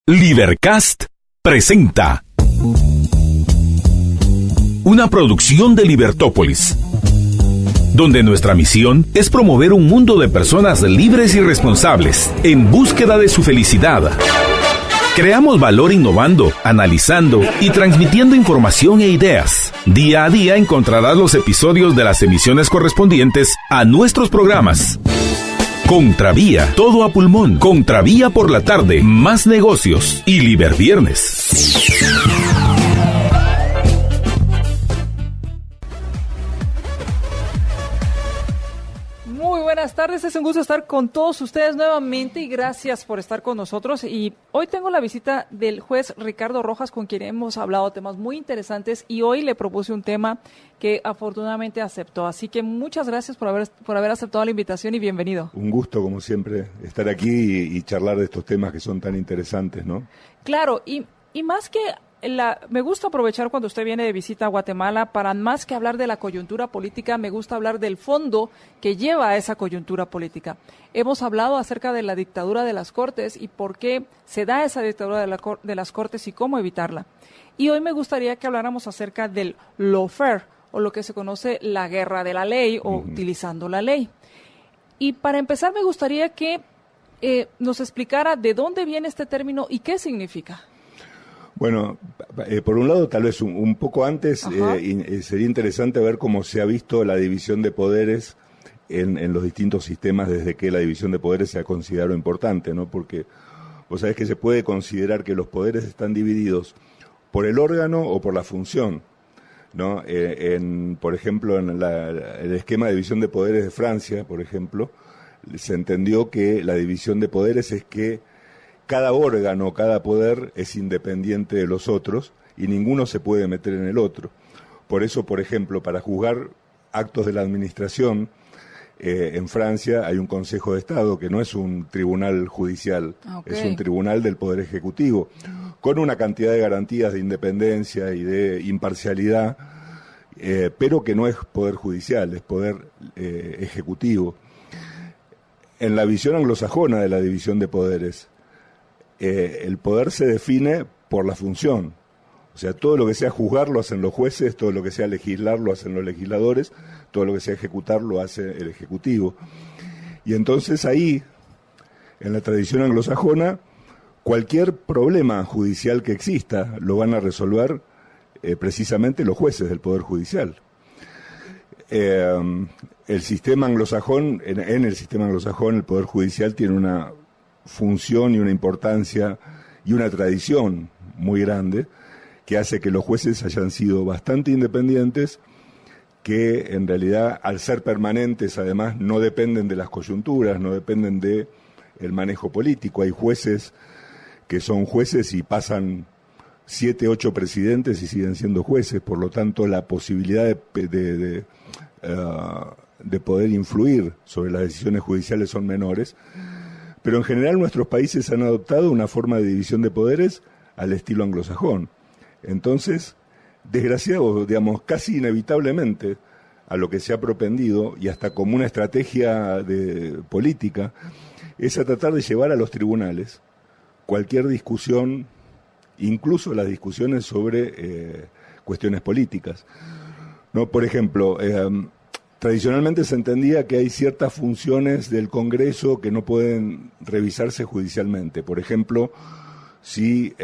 Libercast presenta una producción de Libertópolis, donde nuestra misión es promover un mundo de personas libres y responsables en búsqueda de su felicidad. Creamos valor innovando, analizando y transmitiendo información e ideas. Día a día encontrarás los episodios de las emisiones correspondientes a nuestros programas. Contravía, todo a pulmón. Contravía por la tarde, más negocios y Liberviernes. Muy buenas tardes, es un gusto estar con todos ustedes nuevamente y gracias por estar con nosotros. Y hoy tengo la visita del juez Ricardo Rojas, con quien hemos hablado temas muy interesantes, y hoy le propuse un tema que afortunadamente aceptó. Así que muchas gracias por haber aceptado la invitación y bienvenido. Un gusto, como siempre, estar aquí y charlar de estos temas que son tan interesantes, ¿no? Claro, y más que me gusta aprovechar cuando usted viene de visita a Guatemala para, más que hablar de la coyuntura política, me gusta hablar del fondo que lleva a esa coyuntura política. Hemos hablado acerca de la dictadura de las Cortes y por qué se da esa dictadura de las Cortes y cómo evitarla. Y hoy me gustaría que habláramos acerca del lawfare, o lo que se conoce la guerra de la ley, o utilizando la ley. Y para empezar me gustaría que nos explicara de dónde viene este término y qué significa. Bueno, por un lado, tal vez un poco antes, sería interesante ver cómo se ha visto la división de poderes en los distintos sistemas desde que la división de poderes se ha considerado importante, ¿no? Porque vos sabés que se puede considerar que los poderes están divididos por el órgano o por la función, ¿no? Por ejemplo, en el esquema de división de poderes de Francia, por ejemplo, se entendió que la división de poderes es que cada órgano, cada poder es independiente de los otros y ninguno se puede meter en el otro. Por eso, por ejemplo, para juzgar actos de la administración, en Francia hay un Consejo de Estado que no es un tribunal judicial, es un tribunal del Poder Ejecutivo, con una cantidad de garantías de independencia y de imparcialidad, pero que no es poder judicial, es poder ejecutivo. En la visión anglosajona de la división de poderes, el poder se define por la función. O sea, todo lo que sea juzgar lo hacen los jueces, todo lo que sea legislar lo hacen los legisladores, todo lo que sea ejecutar lo hace el ejecutivo. Y entonces ahí, en la tradición anglosajona, cualquier problema judicial que exista lo van a resolver precisamente los jueces del Poder Judicial. El sistema anglosajón, en el sistema anglosajón, el Poder Judicial tiene una función y una importancia y una tradición muy grande que hace que los jueces hayan sido bastante independientes, que en realidad al ser permanentes además no dependen de las coyunturas, no dependen de el manejo político. Hay jueces que son jueces y pasan 7, 8 presidentes y siguen siendo jueces, por lo tanto la posibilidad de poder influir sobre las decisiones judiciales son menores. Pero en general nuestros países han adoptado una forma de división de poderes al estilo anglosajón. Entonces, desgraciado, digamos, casi inevitablemente, a lo que se ha propendido, y hasta como una estrategia política, es a tratar de llevar a los tribunales cualquier discusión, incluso las discusiones sobre cuestiones políticas. ¿No? Por ejemplo, tradicionalmente se entendía que hay ciertas funciones del Congreso que no pueden revisarse judicialmente. Por ejemplo, si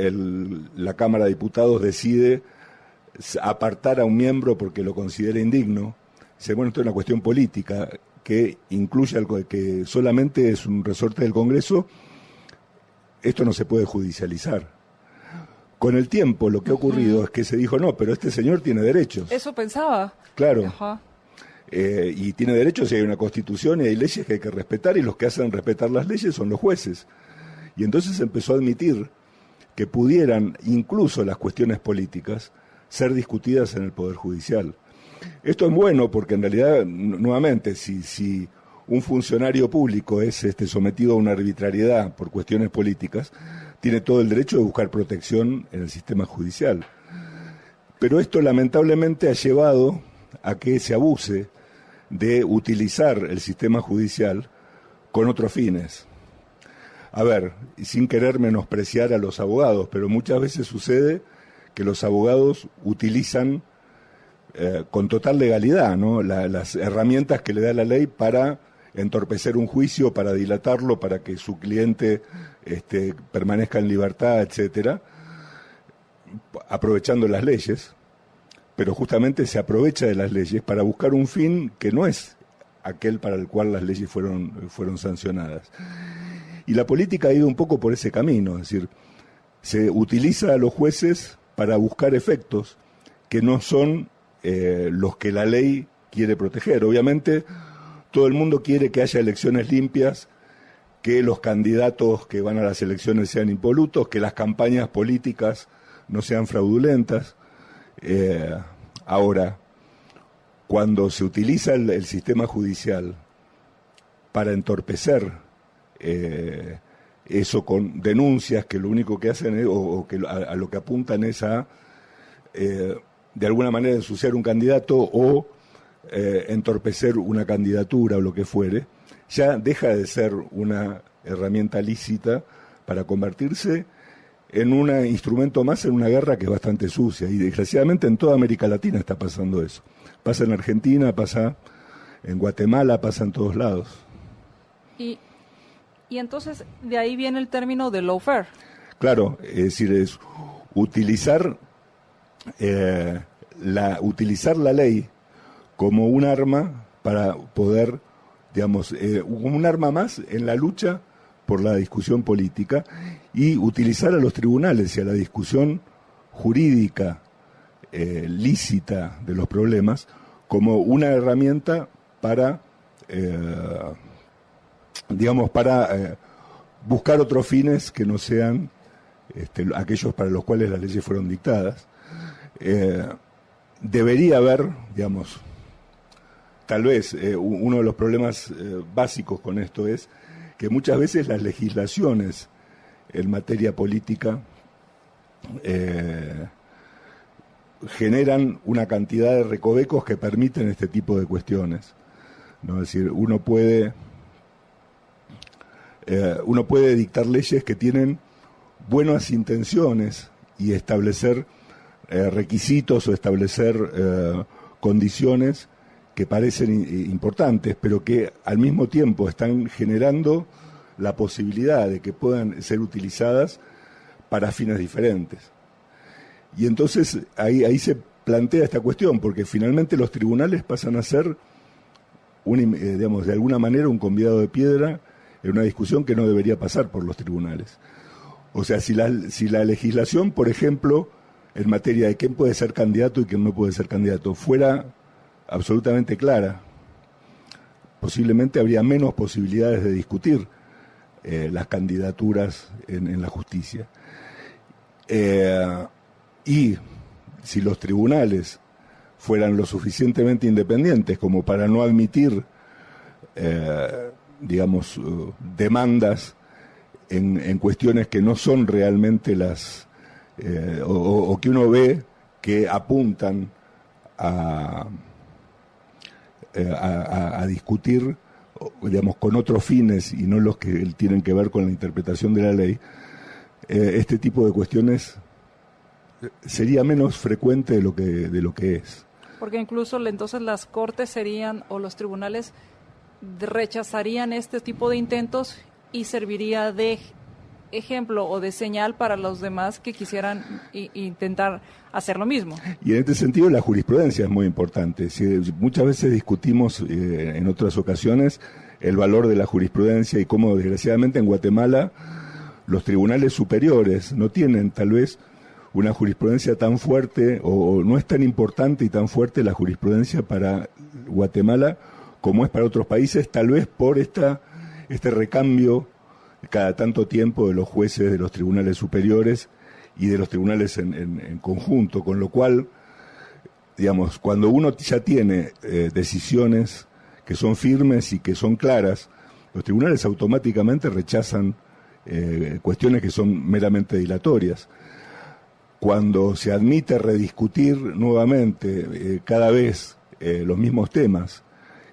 la Cámara de Diputados decide apartar a un miembro porque lo considera indigno, dice, bueno, esto es una cuestión política que incluye algo que solamente es un resorte del Congreso, esto no se puede judicializar. Con el tiempo lo que ha ocurrido es que se dijo, no, pero este señor tiene derechos. Eso pensaba. Claro. Ajá. Y tiene derechos y hay una constitución y hay leyes que hay que respetar, y los que hacen respetar las leyes son los jueces. Y entonces se empezó a admitir que pudieran incluso las cuestiones políticas ser discutidas en el Poder Judicial. Esto es bueno porque en realidad, nuevamente, si un funcionario público es sometido a una arbitrariedad por cuestiones políticas, tiene todo el derecho de buscar protección en el sistema judicial. Pero esto lamentablemente ha llevado a que se abuse de utilizar el sistema judicial con otros fines. a ver, sin querer menospreciar a los abogados, pero muchas veces sucede que los abogados utilizan con total legalidad, ¿no?, las herramientas que le da la ley para entorpecer un juicio, para dilatarlo, para que su cliente permanezca en libertad, etcétera, aprovechando las leyes, pero justamente se aprovecha de las leyes para buscar un fin que no es aquel para el cual las leyes fueron sancionadas. Y la política ha ido un poco por ese camino, es decir, se utiliza a los jueces para buscar efectos que no son los que la ley quiere proteger. Obviamente, todo el mundo quiere que haya elecciones limpias, que los candidatos que van a las elecciones sean impolutos, que las campañas políticas no sean fraudulentas. Ahora, cuando se utiliza el sistema judicial para entorpecer eso con denuncias que lo único que hacen es, o que a lo que apuntan es a de alguna manera ensuciar un candidato o entorpecer una candidatura o lo que fuere, ya deja de ser una herramienta lícita para convertirse en un instrumento más en una guerra que es bastante sucia. Y desgraciadamente en toda América Latina está pasando eso. Pasa en Argentina, pasa en Guatemala, pasa en todos lados. Y entonces de ahí viene el término de lawfare. Claro, es decir, es utilizar la ley como un arma para poder, digamos, un arma más en la lucha por la discusión política y utilizar a los tribunales y a la discusión jurídica lícita de los problemas como una herramienta para, digamos, para buscar otros fines que no sean aquellos para los cuales las leyes fueron dictadas. Debería haber, digamos, tal vez uno de los problemas básicos con esto es que muchas veces las legislaciones en materia política generan una cantidad de recovecos que permiten este tipo de cuestiones, ¿no? Es decir, uno puede dictar leyes que tienen buenas intenciones y establecer requisitos o establecer condiciones que parecen importantes, pero que al mismo tiempo están generando la posibilidad de que puedan ser utilizadas para fines diferentes. Y entonces ahí se plantea esta cuestión, porque finalmente los tribunales pasan a ser, digamos, de alguna manera un convidado de piedra en una discusión que no debería pasar por los tribunales. O sea, si la legislación, por ejemplo, en materia de quién puede ser candidato y quién no puede ser candidato, fuera absolutamente clara, posiblemente habría menos posibilidades de discutir las candidaturas en la justicia. Y si los tribunales fueran lo suficientemente independientes como para no admitir, digamos, demandas en cuestiones que no son realmente las, o que uno ve que apuntan a discutir, digamos, con otros fines y no los que tienen que ver con la interpretación de la ley, este tipo de cuestiones sería menos frecuente de lo que es. Porque incluso entonces las cortes serían, o los tribunales rechazarían este tipo de intentos y serviría de ejemplo o de señal para los demás que quisieran intentar hacer lo mismo. Y en este sentido la jurisprudencia es muy importante. Muchas veces discutimos en otras ocasiones el valor de la jurisprudencia y cómo desgraciadamente en Guatemala los tribunales superiores no tienen tal vez una jurisprudencia tan fuerte, o no es tan importante y tan fuerte la jurisprudencia para Guatemala como es para otros países, tal vez por este recambio cada tanto tiempo de los jueces de los tribunales superiores y de los tribunales en conjunto, con lo cual, digamos, cuando uno ya tiene decisiones que son firmes y que son claras, los tribunales automáticamente rechazan cuestiones que son meramente dilatorias. Cuando se admite rediscutir nuevamente cada vez los mismos temas,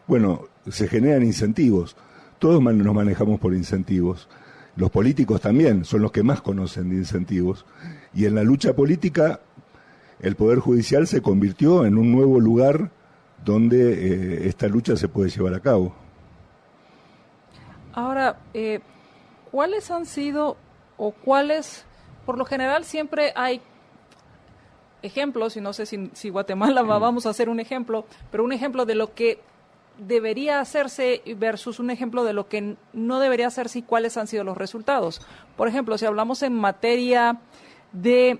bueno, se generan incentivos. Todos nos manejamos por incentivos. Los políticos también son los que más conocen de incentivos. Y en la lucha política, el Poder Judicial se convirtió en un nuevo lugar donde esta lucha se puede llevar a cabo. Ahora, ¿cuáles han sido o cuáles, por lo general siempre hay ejemplos, y no sé si Guatemala vamos a hacer un ejemplo, pero un ejemplo de lo que debería hacerse versus un ejemplo de lo que no debería hacerse y cuáles han sido los resultados? Por ejemplo, si hablamos en materia de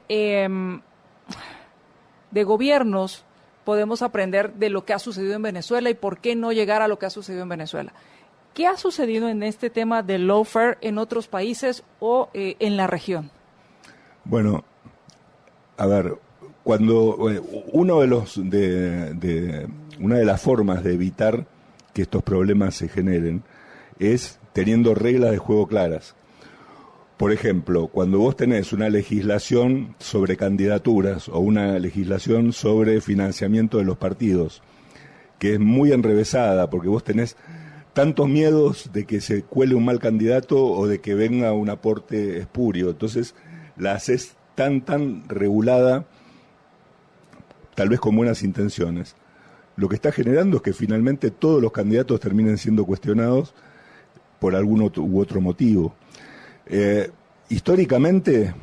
gobiernos, podemos aprender de lo que ha sucedido en Venezuela y por qué no llegar a lo que ha sucedido en Venezuela. ¿Qué ha sucedido en este tema del lawfare en otros países o en la región? Bueno, a ver, cuando una de las formas de evitar que estos problemas se generen es teniendo reglas de juego claras. Por ejemplo, cuando vos tenés una legislación sobre candidaturas o una legislación sobre financiamiento de los partidos, que es muy enrevesada porque vos tenés tantos miedos de que se cuele un mal candidato o de que venga un aporte espurio. Entonces la haces tan regulada, tal vez con buenas intenciones. Lo que está generando es que finalmente todos los candidatos terminen siendo cuestionados por algún u otro motivo. Históricamente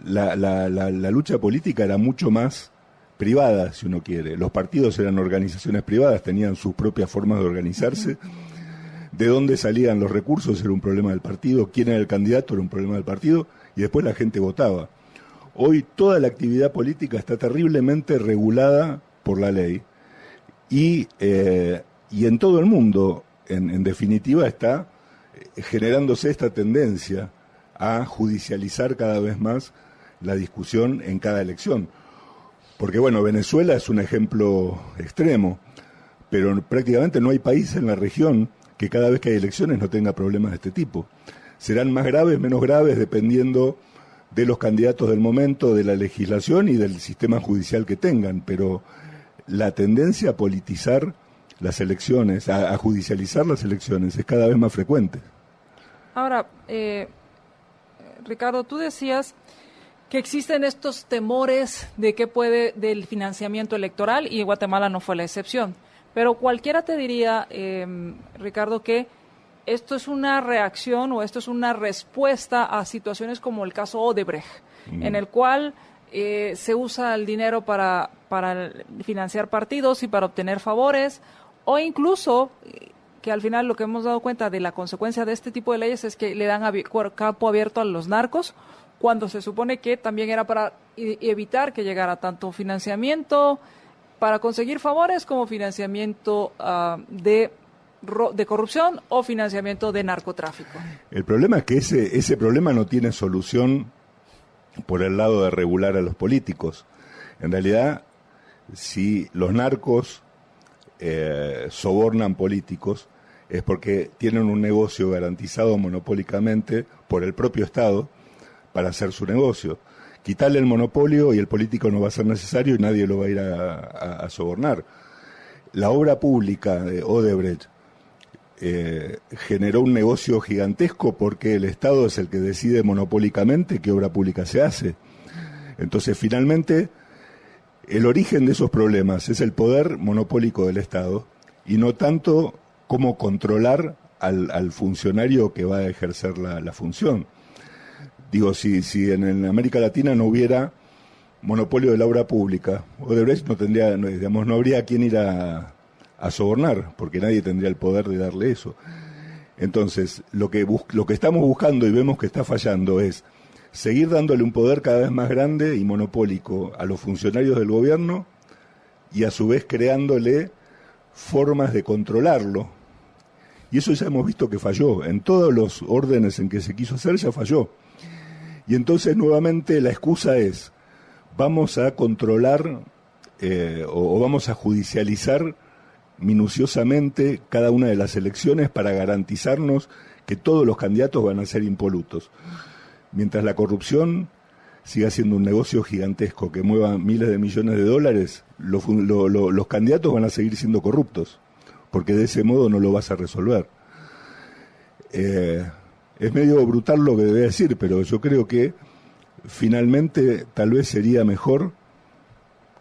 la lucha política era mucho más privada, si uno quiere. Los partidos eran organizaciones privadas, tenían sus propias formas de organizarse. De dónde salían los recursos era un problema del partido, quién era el candidato era un problema del partido, y después la gente votaba. Hoy toda la actividad política está terriblemente regulada por la ley, y en todo el mundo, en definitiva, está generándose esta tendencia a judicializar cada vez más la discusión en cada elección. Porque bueno, Venezuela es un ejemplo extremo, pero prácticamente no hay país en la región que cada vez que hay elecciones no tenga problemas de este tipo. Serán más graves, menos graves, dependiendo de los candidatos del momento, de la legislación y del sistema judicial que tengan, pero la tendencia a politizar las elecciones, a judicializar las elecciones, es cada vez más frecuente. Ahora, Ricardo, tú decías que existen estos temores de que del financiamiento electoral, y Guatemala no fue la excepción. Pero cualquiera te diría, Ricardo, que esto es una reacción o esto es una respuesta a situaciones como el caso Odebrecht, en el cual se usa el dinero para financiar partidos y para obtener favores, o incluso que al final lo que hemos dado cuenta de la consecuencia de este tipo de leyes es que le dan campo abierto a los narcos, cuando se supone que también era para evitar que llegara tanto financiamiento para conseguir favores como financiamiento de corrupción o financiamiento de narcotráfico. El problema es que ese problema no tiene solución por el lado de regular a los políticos. En realidad, si los narcos sobornan políticos, es porque tienen un negocio garantizado monopólicamente por el propio Estado para hacer su negocio. Quitarle el monopolio y el político no va a ser necesario y nadie lo va a ir a sobornar. La obra pública de Odebrecht generó un negocio gigantesco porque el Estado es el que decide monopólicamente qué obra pública se hace. Entonces, finalmente, el origen de esos problemas es el poder monopólico del Estado y no tanto cómo controlar al funcionario que va a ejercer la función. Digo, si en América Latina no hubiera monopolio de la obra pública, Odebrecht no habría a quién ir a sobornar, porque nadie tendría el poder de darle eso. Entonces, lo que estamos buscando y vemos que está fallando es seguir dándole un poder cada vez más grande y monopólico a los funcionarios del gobierno y a su vez creándole formas de controlarlo. Y eso ya hemos visto que falló. En todos los órdenes en que se quiso hacer ya falló. Y entonces nuevamente la excusa es, vamos a controlar o vamos a judicializar minuciosamente cada una de las elecciones para garantizarnos que todos los candidatos van a ser impolutos. Mientras la corrupción siga siendo un negocio gigantesco que mueva miles de millones de dólares, los candidatos van a seguir siendo corruptos, porque de ese modo no lo vas a resolver. Es medio brutal lo que debe decir, pero yo creo que finalmente tal vez sería mejor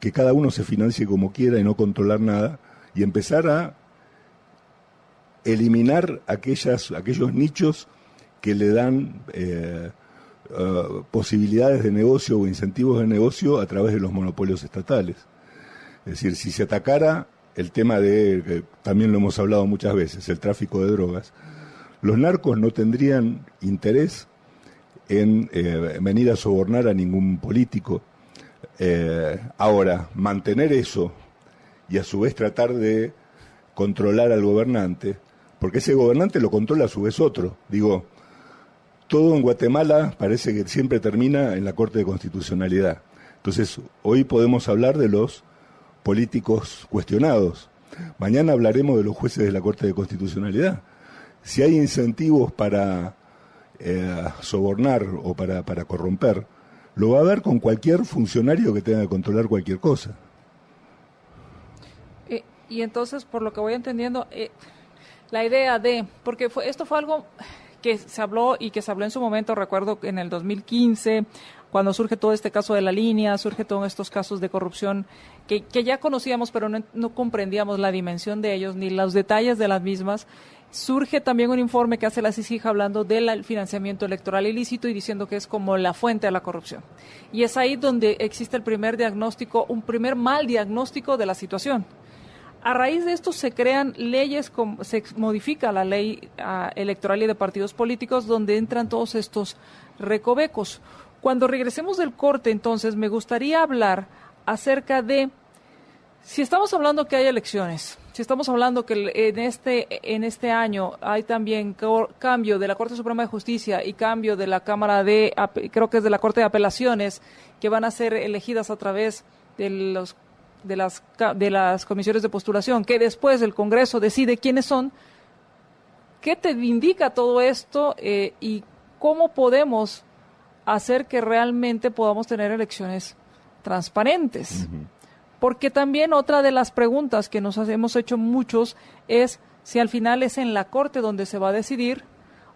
que cada uno se financie como quiera y no controlar nada, y empezar a eliminar aquellos nichos que le dan posibilidades de negocio o incentivos de negocio a través de los monopolios estatales. Es decir, si se atacara el tema que también lo hemos hablado muchas veces, el tráfico de drogas, los narcos no tendrían interés en venir a sobornar a ningún político. Ahora, mantener eso y a su vez tratar de controlar al gobernante, porque ese gobernante lo controla a su vez otro. Digo, todo en Guatemala parece que siempre termina en la Corte de Constitucionalidad. Entonces, hoy podemos hablar de los políticos cuestionados. Mañana hablaremos de los jueces de la Corte de Constitucionalidad. Si hay incentivos para sobornar o para corromper, lo va a haber con cualquier funcionario que tenga que controlar cualquier cosa. Y entonces, por lo que voy entendiendo, la idea porque esto fue algo que se habló y que se habló en su momento, recuerdo en el 2015, cuando surge todo este caso de la línea, surge todos estos casos de corrupción que ya conocíamos, pero no comprendíamos la dimensión de ellos ni los detalles de las mismas. Surge también un informe que hace la CICIG hablando del financiamiento electoral ilícito y diciendo que es como la fuente de la corrupción. Y es ahí donde existe el primer diagnóstico, un primer mal diagnóstico de la situación. A raíz de esto se crean leyes, se modifica la ley electoral y de partidos políticos donde entran todos estos recovecos. Cuando regresemos del corte, entonces, me gustaría hablar acerca de, si estamos hablando que hay elecciones, si estamos hablando que en este año hay también cambio de la Corte Suprema de Justicia y cambio de la Cámara creo que es de la Corte de Apelaciones, que van a ser elegidas a través de las comisiones de postulación, que después el Congreso decide quiénes son. ¿Qué te indica todo esto y cómo podemos hacer que realmente podamos tener elecciones transparentes? Uh-huh. Porque también otra de las preguntas que nos hemos hecho muchos es si al final es en la Corte donde se va a decidir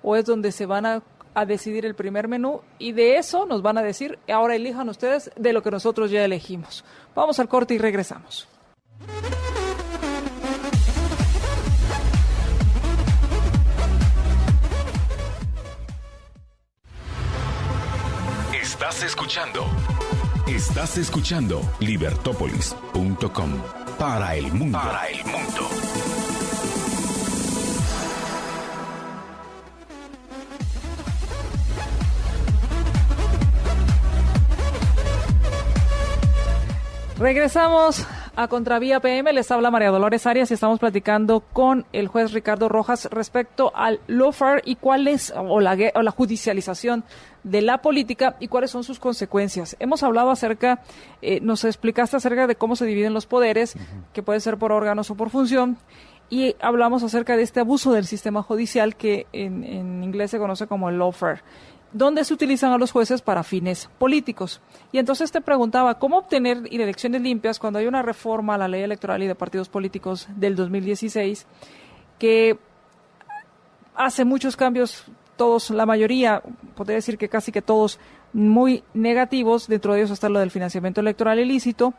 o es donde se van a decidir el primer menú, y de eso nos van a decir, ahora elijan ustedes de lo que nosotros ya elegimos. Vamos al corte y regresamos. Estás escuchando Libertópolis.com para el mundo. Regresamos a Contravía PM, les habla María Dolores Arias y estamos platicando con el juez Ricardo Rojas respecto al lawfare y cuál es o la judicialización de la política y cuáles son sus consecuencias. Hemos hablado acerca, nos explicaste acerca de cómo se dividen los poderes, que puede ser por órganos o por función, y hablamos acerca de este abuso del sistema judicial que en inglés se conoce como el lawfare, donde se utilizan a los jueces para fines políticos. Y entonces te preguntaba, ¿cómo obtener elecciones limpias cuando hay una reforma a la ley electoral y de partidos políticos del 2016 que hace muchos cambios, todos, la mayoría, podría decir que casi que todos, muy negativos, dentro de ellos está lo del financiamiento electoral ilícito?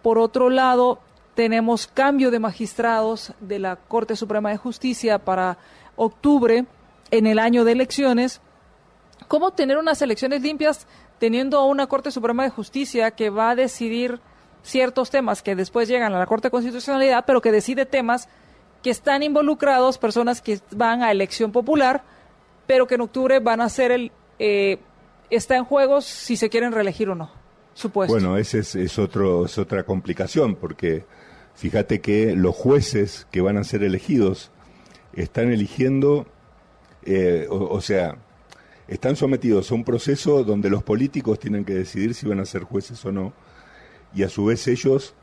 Por otro lado, tenemos cambio de magistrados de la Corte Suprema de Justicia para octubre en el año de elecciones. ¿Cómo tener unas elecciones limpias teniendo una Corte Suprema de Justicia que va a decidir ciertos temas que después llegan a la Corte de Constitucionalidad, pero que decide temas que están involucrados, personas que van a elección popular, pero que en octubre van a ser está en juego si se quieren reelegir o no, supuesto? Bueno, esa es otra complicación, porque fíjate que los jueces que van a ser elegidos están eligiendo, están sometidos a un proceso donde los políticos tienen que decidir si van a ser jueces o no, y a su vez ellos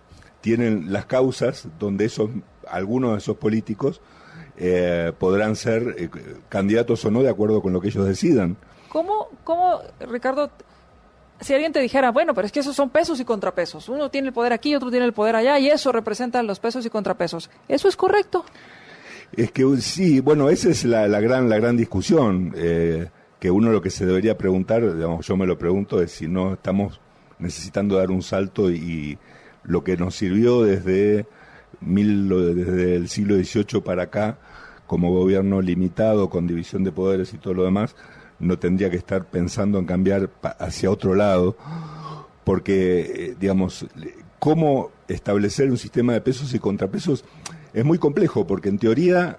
tienen las causas donde algunos de esos políticos podrán ser candidatos o no de acuerdo con lo que ellos decidan. ¿Cómo, Ricardo, si alguien te dijera, bueno, pero es que esos son pesos y contrapesos, uno tiene el poder aquí, otro tiene el poder allá, y eso representa los pesos y contrapesos, ¿eso es correcto? Es que sí, bueno, esa es la gran discusión, que uno lo que se debería preguntar, digamos, yo me lo pregunto, es si no estamos necesitando dar un salto y lo que nos sirvió desde el siglo XVIII para acá, como gobierno limitado, con división de poderes y todo lo demás, no tendría que estar pensando en cambiar hacia otro lado, porque, digamos, cómo establecer un sistema de pesos y contrapesos es muy complejo, porque en teoría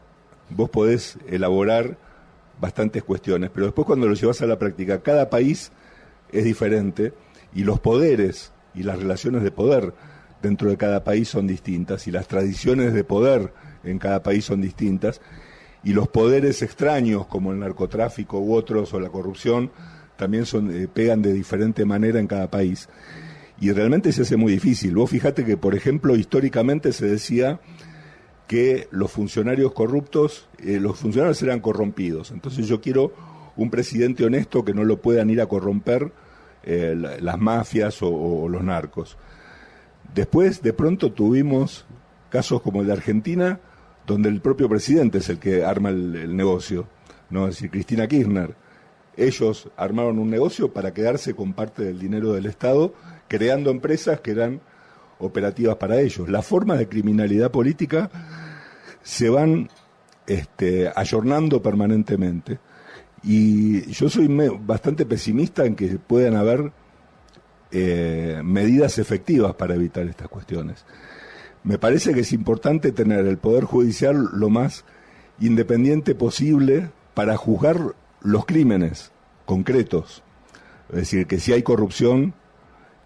vos podés elaborar bastantes cuestiones, pero después cuando lo llevas a la práctica, cada país es diferente y los poderes y las relaciones de poder dentro de cada país son distintas y las tradiciones de poder en cada país son distintas y los poderes extraños como el narcotráfico u otros o la corrupción también pegan de diferente manera en cada país y realmente se hace muy difícil. Vos fijate que, por ejemplo, históricamente se decía que los funcionarios corruptos, los funcionarios eran corrompidos. Entonces yo quiero un presidente honesto que no lo puedan ir a corromper las mafias o los narcos. Después, de pronto, tuvimos casos como el de Argentina, donde el propio presidente es el que arma el negocio, ¿no? Es decir, Cristina Kirchner. Ellos armaron un negocio para quedarse con parte del dinero del Estado, creando empresas que eran operativas para ellos. Las formas de criminalidad política se van ayornando permanentemente y yo soy bastante pesimista en que puedan haber medidas efectivas para evitar estas cuestiones. Me parece que es importante tener el Poder Judicial lo más independiente posible para juzgar los crímenes concretos. Es decir, que si hay corrupción,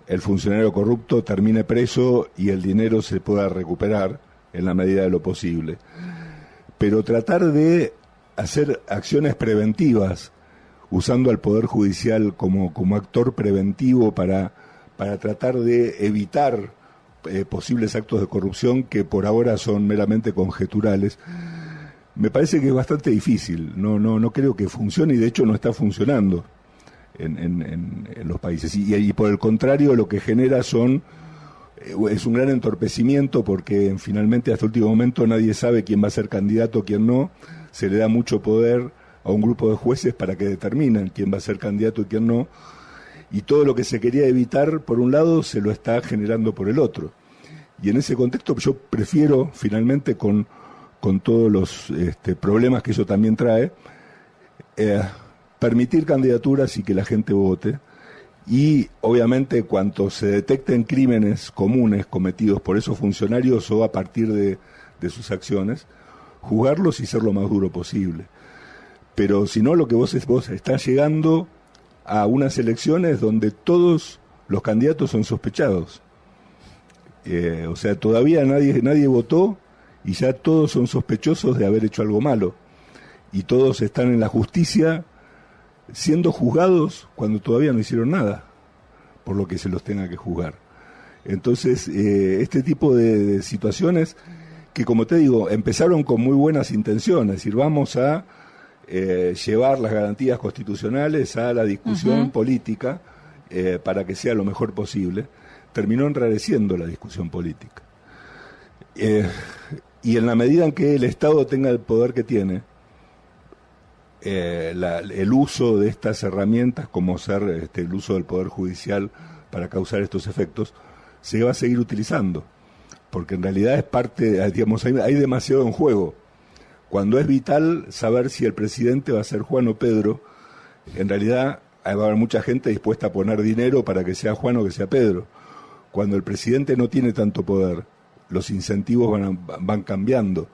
el funcionario corrupto termine preso y el dinero se pueda recuperar en la medida de lo posible. Pero tratar de hacer acciones preventivas, usando al Poder Judicial como actor preventivo para tratar de evitar posibles actos de corrupción que por ahora son meramente conjeturales, me parece que es bastante difícil. No creo que funcione y de hecho no está funcionando en los países. Y por el contrario, lo que genera es un gran entorpecimiento porque finalmente hasta el último momento nadie sabe quién va a ser candidato, quién no. Se le da mucho poder a un grupo de jueces para que determinen quién va a ser candidato y quién no. Y todo lo que se quería evitar por un lado se lo está generando por el otro. Y en ese contexto yo prefiero finalmente con todos los problemas que eso también trae, permitir candidaturas y que la gente vote. Y obviamente cuando se detecten crímenes comunes cometidos por esos funcionarios o a partir de sus acciones, juzgarlos y ser lo más duro posible. Pero si no, lo que vos estás llegando a unas elecciones donde todos los candidatos son sospechados. O sea, todavía nadie votó y ya todos son sospechosos de haber hecho algo malo. Y todos están en la justicia siendo juzgados cuando todavía no hicieron nada, por lo que se los tenga que juzgar. Entonces, este tipo de situaciones que, como te digo, empezaron con muy buenas intenciones, es decir, vamos a llevar las garantías constitucionales a la discusión política para que sea lo mejor posible, terminó enrareciendo la discusión política. Y en la medida en que el Estado tenga el poder que tiene, el uso de estas herramientas, como ser el uso del Poder Judicial para causar estos efectos, se va a seguir utilizando, porque en realidad es parte, digamos, hay demasiado en juego. Cuando es vital saber si el presidente va a ser Juan o Pedro, en realidad va a haber mucha gente dispuesta a poner dinero para que sea Juan o que sea Pedro. Cuando el presidente no tiene tanto poder, los incentivos van cambiando.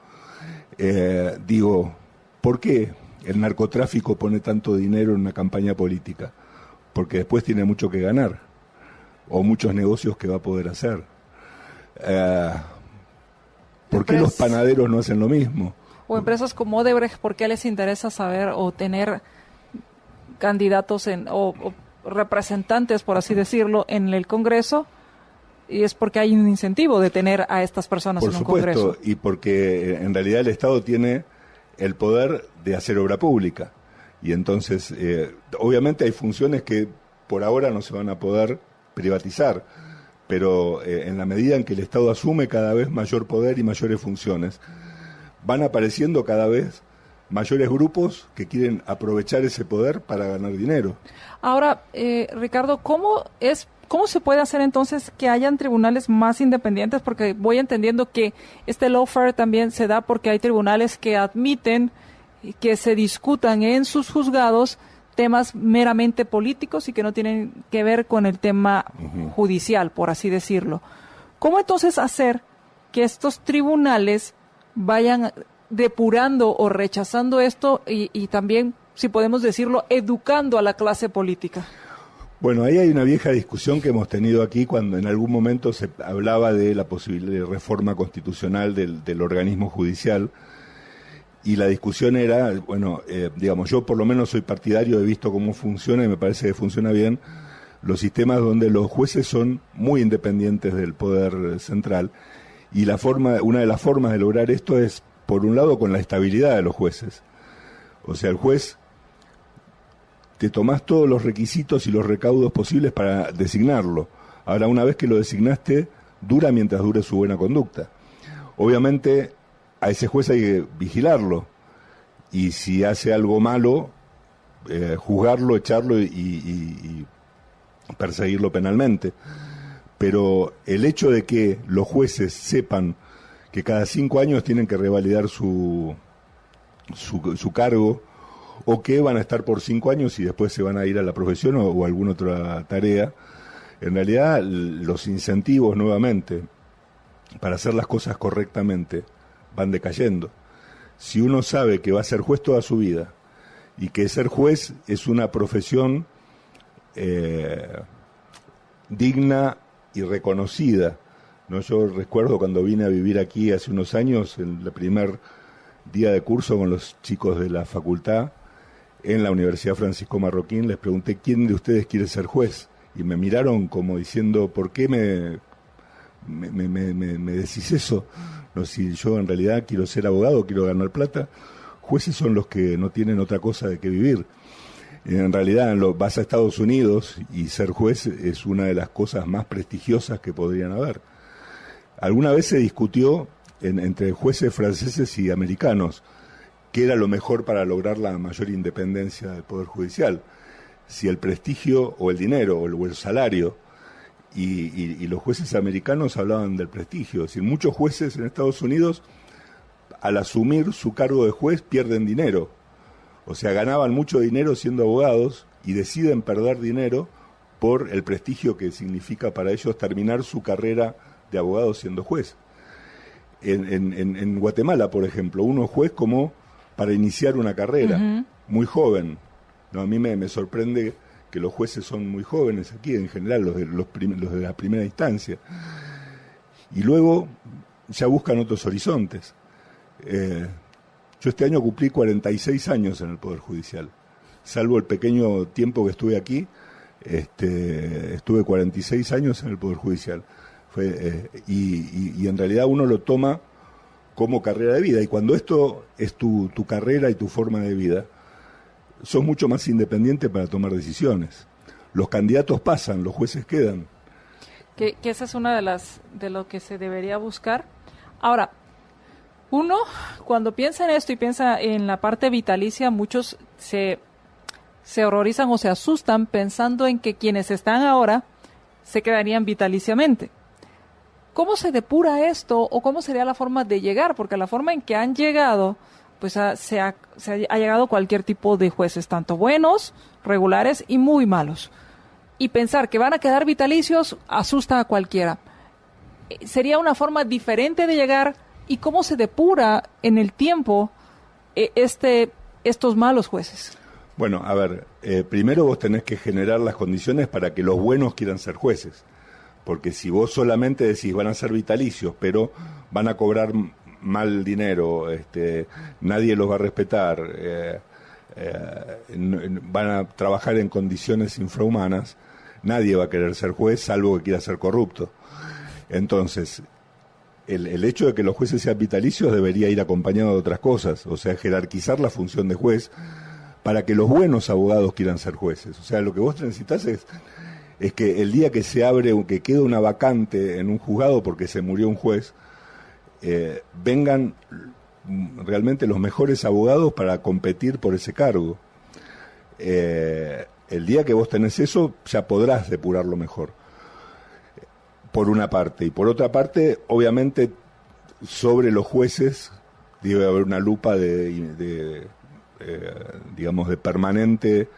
¿Por qué el narcotráfico pone tanto dinero en una campaña política? Porque después tiene mucho que ganar, o muchos negocios que va a poder hacer. ¿Por qué los panaderos no hacen lo mismo? O empresas como Odebrecht, ¿por qué les interesa saber o tener candidatos o representantes, por así decirlo, en el Congreso? Y es porque hay un incentivo de tener a estas personas en un Congreso. Por supuesto, y porque en realidad el Estado tiene el poder de hacer obra pública. Y entonces, obviamente hay funciones que por ahora no se van a poder privatizar, pero en la medida en que el Estado asume cada vez mayor poder y mayores funciones, van apareciendo cada vez mayores grupos que quieren aprovechar ese poder para ganar dinero. Ahora, Ricardo, ¿cómo se puede hacer entonces que hayan tribunales más independientes? Porque voy entendiendo que este lawfare también se da porque hay tribunales que admiten que se discutan en sus juzgados temas meramente políticos y que no tienen que ver con el tema judicial, por así decirlo. ¿Cómo entonces hacer que estos tribunales vayan depurando o rechazando esto y también, si podemos decirlo, educando a la clase política? Bueno, ahí hay una vieja discusión que hemos tenido aquí cuando en algún momento se hablaba de la posible reforma constitucional del organismo judicial. Y la discusión era, bueno, digamos, yo por lo menos soy partidario, he visto cómo funciona y me parece que funciona bien, los sistemas donde los jueces son muy independientes del poder central. Y una de las formas de lograr esto es, por un lado, con la estabilidad de los jueces. O sea, el juez, te tomás todos los requisitos y los recaudos posibles para designarlo. Ahora, una vez que lo designaste, dura mientras dure su buena conducta. Obviamente, a ese juez hay que vigilarlo, y si hace algo malo, juzgarlo, echarlo y perseguirlo penalmente. Pero el hecho de que los jueces sepan que cada 5 años tienen que revalidar su cargo, o que van a estar por 5 años y después se van a ir a la profesión o alguna otra tarea, en realidad los incentivos nuevamente para hacer las cosas correctamente van decayendo. Si uno sabe que va a ser juez toda su vida y que ser juez es una profesión digna y reconocida, ¿no? Yo recuerdo cuando vine a vivir aquí hace unos años, en el primer día de curso con los chicos de la facultad en la Universidad Francisco Marroquín, les pregunté quién de ustedes quiere ser juez, y me miraron como diciendo, ¿por qué me decís eso? No, si yo en realidad quiero ser abogado, quiero ganar plata. Jueces son los que no tienen otra cosa de que vivir. En realidad vas a Estados Unidos y ser juez es una de las cosas más prestigiosas que podrían haber. Alguna vez se discutió entre jueces franceses y americanos qué era lo mejor para lograr la mayor independencia del Poder Judicial, si el prestigio o el dinero o el salario. Y los jueces americanos hablaban del prestigio. Es decir, muchos jueces en Estados Unidos, al asumir su cargo de juez, pierden dinero. O sea, ganaban mucho dinero siendo abogados y deciden perder dinero por el prestigio que significa para ellos terminar su carrera de abogado siendo juez. En Guatemala, por ejemplo, uno es juez como para iniciar una carrera, muy joven. No, a mí me sorprende que los jueces son muy jóvenes aquí, en general, los de la primera instancia. Y luego ya buscan otros horizontes. Yo este año cumplí 46 años en el Poder Judicial. Salvo el pequeño tiempo que estuve aquí, estuve 46 años en el Poder Judicial. Y en realidad uno lo toma como carrera de vida. Y cuando esto es tu carrera y tu forma de vida, sos mucho más independiente para tomar decisiones. Los candidatos pasan, los jueces quedan. Que esa es una de lo que se debería buscar. Ahora, uno, cuando piensa en esto y piensa en la parte vitalicia, muchos se horrorizan o se asustan pensando en que quienes están ahora se quedarían vitaliciamente. ¿Cómo se depura esto o cómo sería la forma de llegar? Porque la forma en que han llegado, pues se ha llegado cualquier tipo de jueces, tanto buenos, regulares y muy malos. Y pensar que van a quedar vitalicios asusta a cualquiera. ¿Sería una forma diferente de llegar? ¿Y cómo se depura en el tiempo estos malos jueces? Bueno, a ver, primero vos tenés que generar las condiciones para que los buenos quieran ser jueces. Porque si vos solamente decís van a ser vitalicios, pero van a cobrar mal dinero, nadie los va a respetar, van a trabajar en condiciones infrahumanas, nadie va a querer ser juez salvo que quiera ser corrupto. Entonces, el hecho de que los jueces sean vitalicios debería ir acompañado de otras cosas, o sea, jerarquizar la función de juez para que los buenos abogados quieran ser jueces. O sea, lo que vos necesitas es que el día que se abre, que quede una vacante en un juzgado porque se murió un juez, vengan realmente los mejores abogados para competir por ese cargo. El día que vos tenés eso, ya podrás depurarlo mejor, por una parte. Y por otra parte, obviamente, sobre los jueces debe haber una lupa digamos, de permanente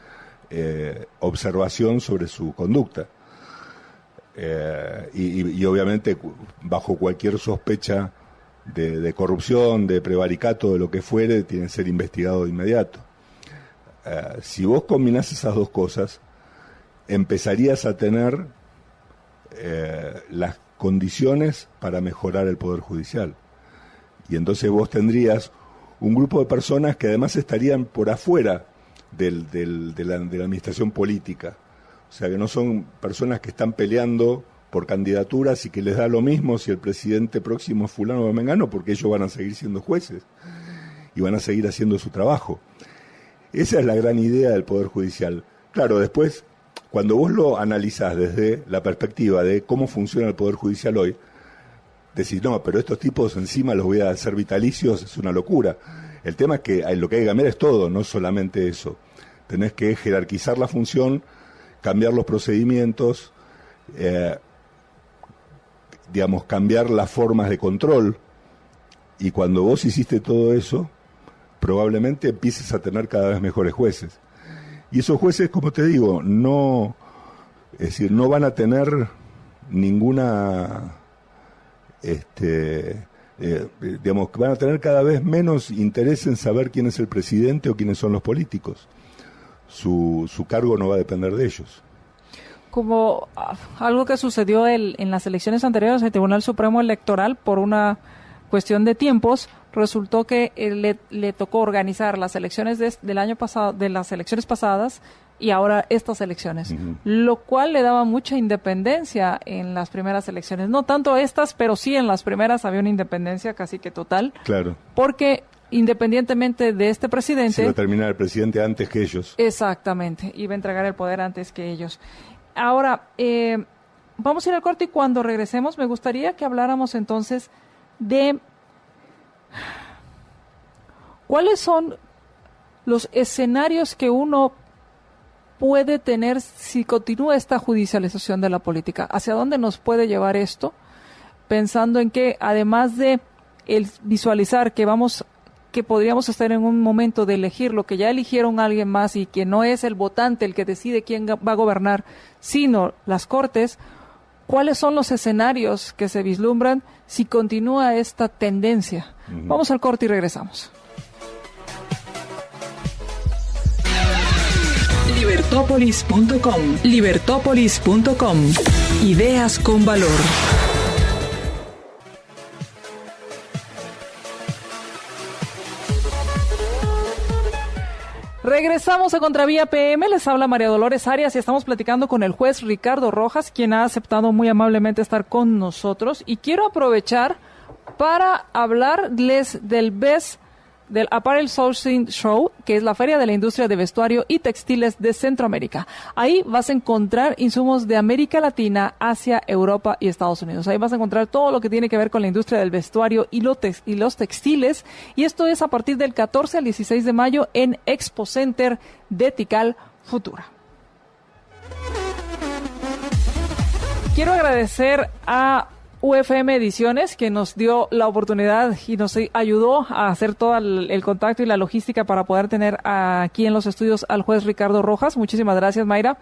observación sobre su conducta. Y obviamente, bajo cualquier sospecha de corrupción, de prevaricato, de lo que fuere, tiene que ser investigado de inmediato. Si vos combinás esas dos cosas, empezarías a tener las condiciones para mejorar el Poder Judicial. Y entonces vos tendrías un grupo de personas que además estarían por afuera de la administración política. O sea, que no son personas que están peleando por candidaturas y que les da lo mismo si el presidente próximo es fulano o mengano, porque ellos van a seguir siendo jueces y van a seguir haciendo su trabajo. Esa es la gran idea del Poder Judicial. Claro, después, cuando vos lo analizás desde la perspectiva de cómo funciona el Poder Judicial hoy, decís, no, pero estos tipos encima los voy a hacer vitalicios, es una locura. El tema es que lo que hay que cambiar es todo, no solamente eso. Tenés que jerarquizar la función, cambiar los procedimientos, digamos, cambiar las formas de control. Y cuando vos hiciste todo eso, probablemente empieces a tener cada vez mejores jueces. Y esos jueces, como te digo, no van a tener ninguna, digamos, van a tener cada vez menos interés en saber quién es el presidente o quiénes son los políticos. Su cargo no va a depender de ellos. Como algo que sucedió en las elecciones anteriores, el Tribunal Supremo Electoral, por una cuestión de tiempos, resultó que le tocó organizar las elecciones del año pasado, de las elecciones pasadas, y ahora estas elecciones, lo cual le daba mucha independencia en las primeras elecciones. No tanto estas, pero sí en las primeras había una independencia casi que total. Claro. Porque independientemente de este presidente... Se iba a terminar el presidente antes que ellos. Exactamente, iba a entregar el poder antes que ellos. Ahora, vamos a ir al corte y cuando regresemos me gustaría que habláramos entonces de cuáles son los escenarios que uno puede tener si continúa esta judicialización de la política. ¿Hacia dónde nos puede llevar esto? Pensando en que, además de el visualizar que podríamos estar en un momento de elegir lo que ya eligieron a alguien más y que no es el votante el que decide quién va a gobernar, sino las Cortes, ¿cuáles son los escenarios que se vislumbran si continúa esta tendencia? Vamos al corte y regresamos. Libertópolis.com. Ideas con valor. Regresamos a Contravía PM, les habla María Dolores Arias y estamos platicando con el juez Ricardo Rojas, quien ha aceptado muy amablemente estar con nosotros. Y quiero aprovechar para hablarles del Apparel Sourcing Show, que es la feria de la industria de vestuario y textiles de Centroamérica. Ahí vas a encontrar insumos de América Latina, Asia, Europa y Estados Unidos. Ahí vas a encontrar todo lo que tiene que ver con la industria del vestuario y los textiles. Y esto es a partir del 14 al 16 de mayo en Expo Center de Tikal Futura. Quiero agradecer a UFM Ediciones, que nos dio la oportunidad y nos ayudó a hacer todo el contacto y la logística para poder tener aquí en los estudios al juez Ricardo Rojas. Muchísimas gracias, Mayra.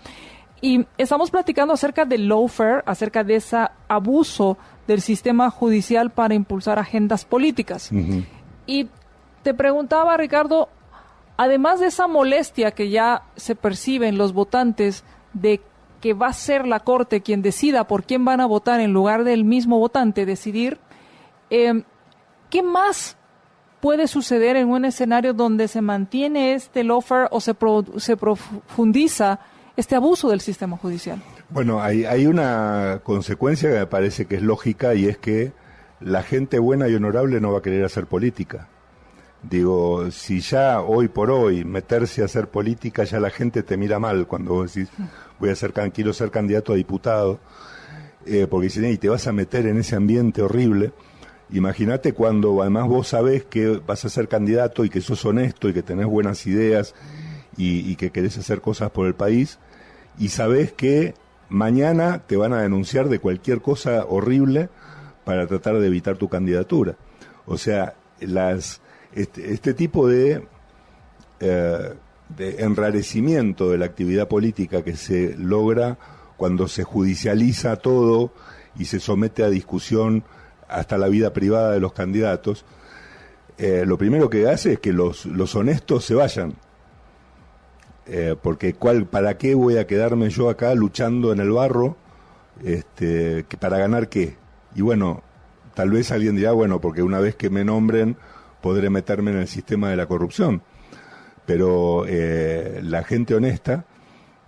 Y estamos platicando acerca del lawfare, acerca de ese abuso del sistema judicial para impulsar agendas políticas. Y te preguntaba, Ricardo, además de esa molestia que ya se percibe en los votantes de que va a ser la Corte quien decida por quién van a votar en lugar del mismo votante decidir, ¿qué más puede suceder en un escenario donde se mantiene este lawfare o se profundiza este abuso del sistema judicial? Bueno, hay una consecuencia que me parece que es lógica, y es que la gente buena y honorable no va a querer hacer política. Digo, si ya hoy por hoy meterse a hacer política, ya la gente te mira mal cuando vos decís, quiero ser candidato a diputado, porque dicen, y te vas a meter en ese ambiente horrible. Imagínate cuando además vos sabés que vas a ser candidato y que sos honesto y que tenés buenas ideas y que querés hacer cosas por el país, y sabés que mañana te van a denunciar de cualquier cosa horrible para tratar de evitar tu candidatura. O sea, este tipo de enrarecimiento de la actividad política que se logra cuando se judicializa todo y se somete a discusión hasta la vida privada de los candidatos, lo primero que hace es que los honestos se vayan. Porque ¿para qué voy a quedarme yo acá luchando en el barro para ganar qué? Y bueno, tal vez alguien dirá, bueno, porque una vez que me nombren podré meterme en el sistema de la corrupción. Pero la gente honesta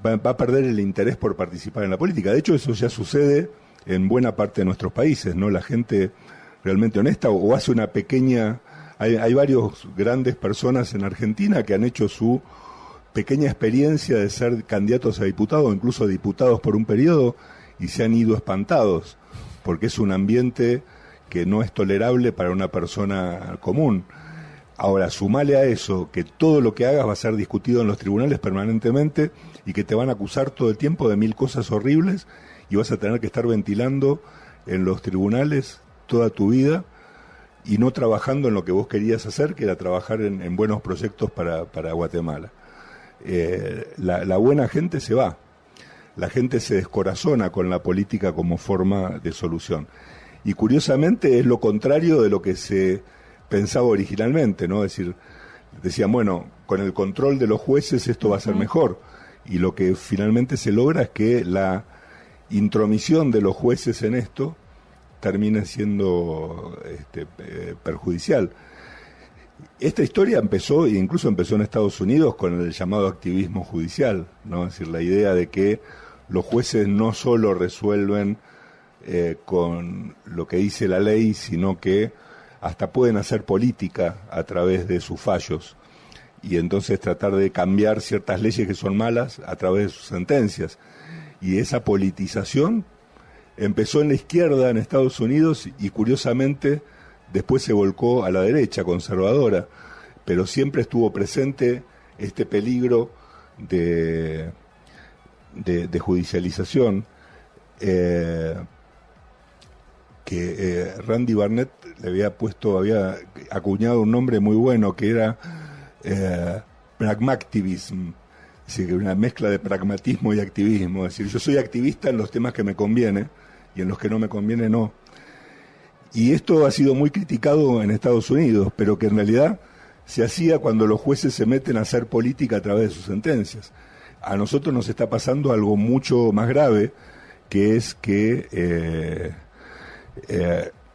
va a perder el interés por participar en la política. De hecho, eso ya sucede en buena parte de nuestros países, ¿no? La gente realmente honesta o hace una pequeña... Hay varios grandes personas en Argentina que han hecho su pequeña experiencia de ser candidatos a diputados, incluso diputados por un periodo, y se han ido espantados, porque es un ambiente que no es tolerable para una persona común. Ahora, sumale a eso que todo lo que hagas va a ser discutido en los tribunales permanentemente y que te van a acusar todo el tiempo de 1000 cosas horribles y vas a tener que estar ventilando en los tribunales toda tu vida y no trabajando en lo que vos querías hacer, que era trabajar en buenos proyectos para Guatemala. La buena gente se va, la gente se descorazona con la política como forma de solución. Y curiosamente es lo contrario de lo que se pensaba originalmente, ¿no? Es decir, decían, bueno, con el control de los jueces esto va a ser mejor. Y lo que finalmente se logra es que la intromisión de los jueces en esto termine siendo perjudicial. Esta historia empezó, e incluso empezó en Estados Unidos, con el llamado activismo judicial, ¿no? Es decir, la idea de que los jueces no solo resuelven con lo que dice la ley, sino que hasta pueden hacer política a través de sus fallos y entonces tratar de cambiar ciertas leyes que son malas a través de sus sentencias. Y esa politización empezó en la izquierda en Estados Unidos y curiosamente después se volcó a la derecha conservadora, pero siempre estuvo presente este peligro de judicialización que Randy Barnett le había acuñado un nombre muy bueno que era pragmativism, es decir, una mezcla de pragmatismo y activismo. Es decir, yo soy activista en los temas que me conviene y en los que no me conviene no. Y esto ha sido muy criticado en Estados Unidos, pero que en realidad se hacía cuando los jueces se meten a hacer política a través de sus sentencias. A nosotros nos está pasando algo mucho más grave, que es que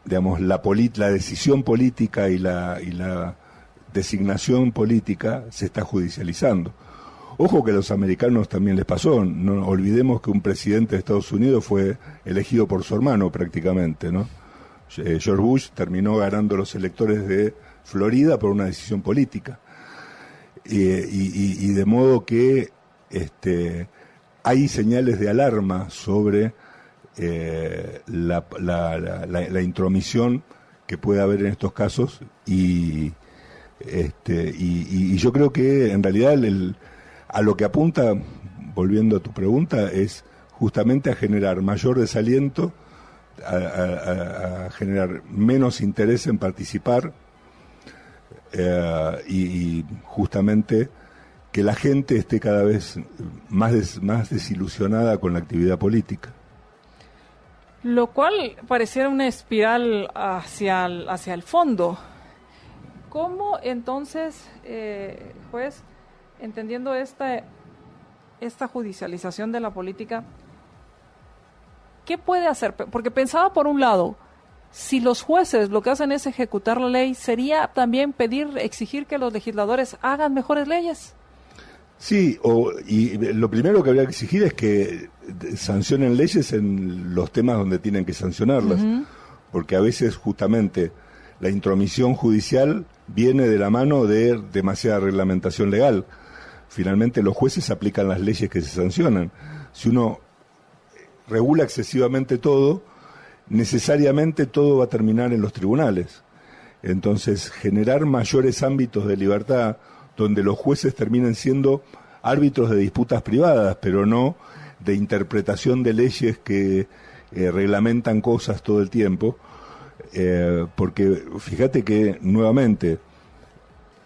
digamos, la decisión política y la designación política se está judicializando. Ojo que a los americanos también les pasó, no olvidemos que un presidente de Estados Unidos fue elegido por su hermano prácticamente, ¿no? George Bush terminó ganando los electores de Florida por una decisión política. Y de modo que hay señales de alarma sobre la intromisión que puede haber en estos casos y yo creo que en realidad a lo que apunta, volviendo a tu pregunta, es justamente a generar mayor desaliento, a generar menos interés en participar y justamente que la gente esté cada vez más desilusionada con la actividad política. Lo cual pareciera una espiral hacia el fondo. ¿Cómo entonces, juez, entendiendo esta judicialización de la política, qué puede hacer? Porque pensaba por un lado, si los jueces lo que hacen es ejecutar la ley, ¿sería también exigir que los legisladores hagan mejores leyes? Sí, y lo primero que habría que exigir es que sancionen leyes en los temas donde tienen que sancionarlas, porque a veces justamente la intromisión judicial viene de la mano de demasiada reglamentación legal. Finalmente los jueces aplican las leyes que se sancionan. Si uno regula excesivamente todo, necesariamente todo va a terminar en los tribunales. Entonces, generar mayores ámbitos de libertad donde los jueces terminen siendo árbitros de disputas privadas, pero no de interpretación de leyes que reglamentan cosas todo el tiempo, porque fíjate que nuevamente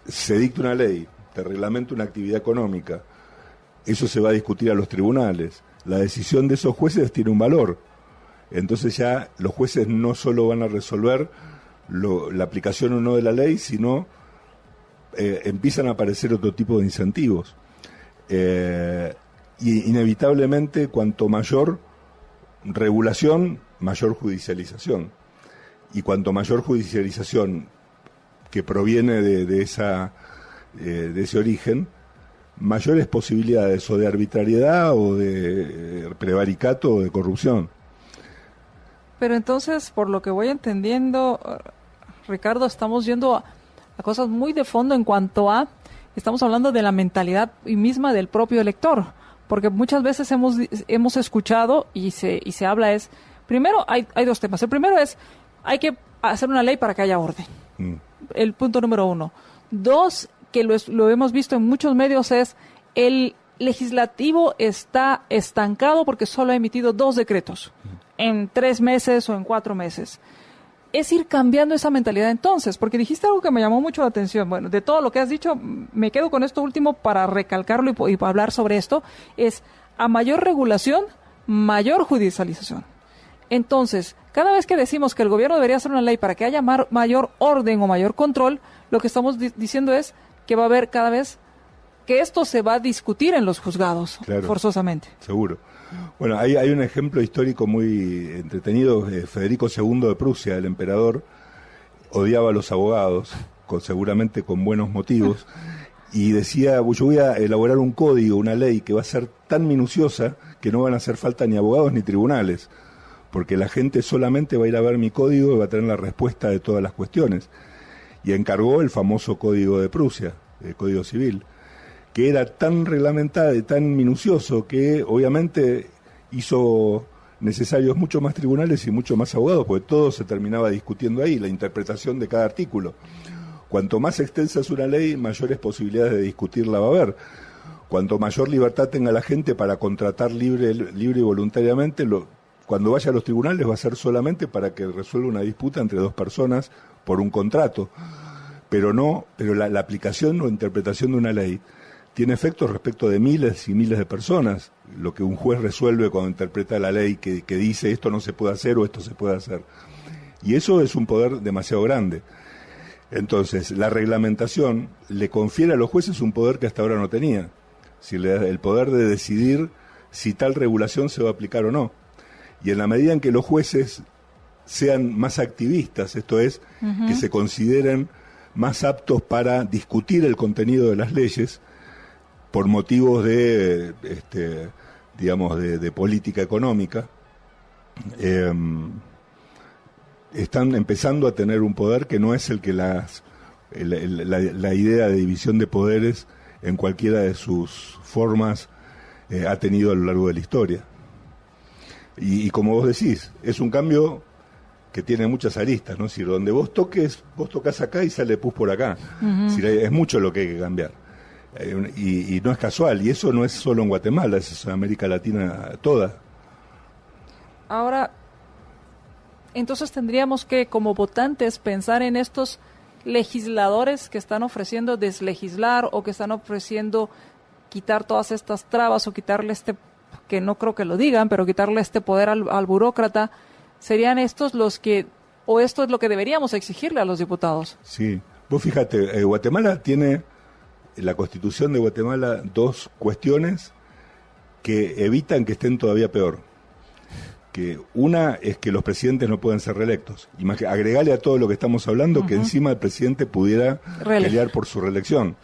se dicta una ley, te reglamenta una actividad económica, eso se va a discutir a los tribunales, la decisión de esos jueces tiene un valor, entonces ya los jueces no solo van a resolver la aplicación o no de la ley, sino empiezan a aparecer otro tipo de incentivos. Y inevitablemente, cuanto mayor regulación, mayor judicialización. Y cuanto mayor judicialización que proviene de ese origen, mayores posibilidades o de arbitrariedad o de prevaricato o de corrupción. Pero entonces, por lo que voy entendiendo, Ricardo, estamos yendo a cosas muy de fondo en cuanto a, estamos hablando de la mentalidad y misma del propio elector, porque muchas veces hemos escuchado y se habla primero hay dos temas. El primero es, hay que hacer una ley para que haya orden. El punto número 1. 2, que lo hemos visto en muchos medios, es el legislativo está estancado porque solo ha emitido 2 decretos en 3 meses o en 4 meses. Es ir cambiando esa mentalidad entonces, porque dijiste algo que me llamó mucho la atención. Bueno, de todo lo que has dicho, me quedo con esto último para recalcarlo y hablar sobre esto, es a mayor regulación, mayor judicialización. Entonces, cada vez que decimos que el gobierno debería hacer una ley para que haya mayor orden o mayor control, lo que estamos diciendo es que va a haber cada vez que esto se va a discutir en los juzgados, claro, forzosamente. Seguro. Bueno, hay un ejemplo histórico muy entretenido. Federico II de Prusia, el emperador, odiaba a los abogados, seguramente con buenos motivos, y decía, yo voy a elaborar un código, una ley que va a ser tan minuciosa que no van a hacer falta ni abogados ni tribunales, porque la gente solamente va a ir a ver mi código y va a tener la respuesta de todas las cuestiones. Y encargó el famoso Código de Prusia, el Código Civil, que era tan reglamentado y tan minucioso que obviamente hizo necesarios mucho más tribunales y mucho más abogados, porque todo se terminaba discutiendo ahí, la interpretación de cada artículo. Cuanto más extensa es una ley, mayores posibilidades de discutirla va a haber. Cuanto mayor libertad tenga la gente para contratar libre y voluntariamente, cuando vaya a los tribunales va a ser solamente para que resuelva una disputa entre 2 personas por un contrato. Pero la aplicación o interpretación de una ley tiene efectos respecto de miles y miles de personas. Lo que un juez resuelve cuando interpreta la ley que dice esto no se puede hacer o esto se puede hacer. Y eso es un poder demasiado grande. Entonces, la reglamentación le confiere a los jueces un poder que hasta ahora no tenía. El poder de decidir si tal regulación se va a aplicar o no. Y en la medida en que los jueces sean más activistas, esto es, que se consideren más aptos para discutir el contenido de las leyes, por motivos de política económica, están empezando a tener un poder que no es el que la idea de división de poderes en cualquiera de sus formas ha tenido a lo largo de la historia. Y como vos decís, es un cambio que tiene muchas aristas, ¿no? Si donde vos tocas acá y sale pus por acá. Es mucho lo que hay que cambiar. Y no es casual, y eso no es solo en Guatemala, es en América Latina toda. Ahora, entonces tendríamos que, como votantes, pensar en estos legisladores que están ofreciendo deslegislar o que están ofreciendo quitar todas estas trabas o quitarle que no creo que lo digan, pero quitarle este poder al burócrata. ¿Serían estos los que, o esto es lo que deberíamos exigirle a los diputados? Sí, vos fíjate, Guatemala tiene... La Constitución de Guatemala 2 cuestiones que evitan que estén todavía peor. Que una es que los presidentes no pueden ser reelectos. Agregale a todo lo que estamos hablando que encima el presidente pudiera pelear por su reelección.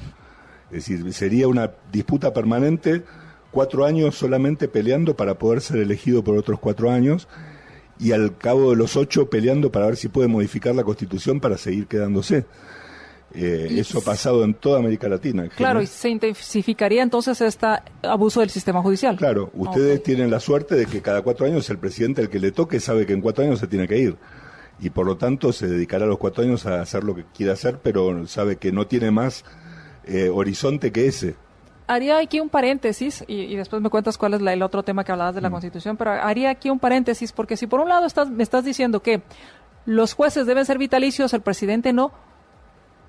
Es decir, sería una disputa permanente, 4 años solamente peleando para poder ser elegido por otros 4 años y al cabo de los 8 peleando para ver si puede modificar la Constitución para seguir quedándose. Eso ha pasado en toda América Latina. Claro, y se intensificaría entonces este abuso del sistema judicial. Claro, ustedes tienen la suerte de que cada 4 años el presidente, el que le toque, sabe que en 4 años se tiene que ir. Y por lo tanto se dedicará a los 4 años a hacer lo que quiera hacer, pero sabe que no tiene más horizonte que ese. Haría aquí un paréntesis, y después me cuentas cuál es el otro tema que hablabas de la Constitución, pero haría aquí un paréntesis, porque si por un lado me estás diciendo que los jueces deben ser vitalicios, el presidente no,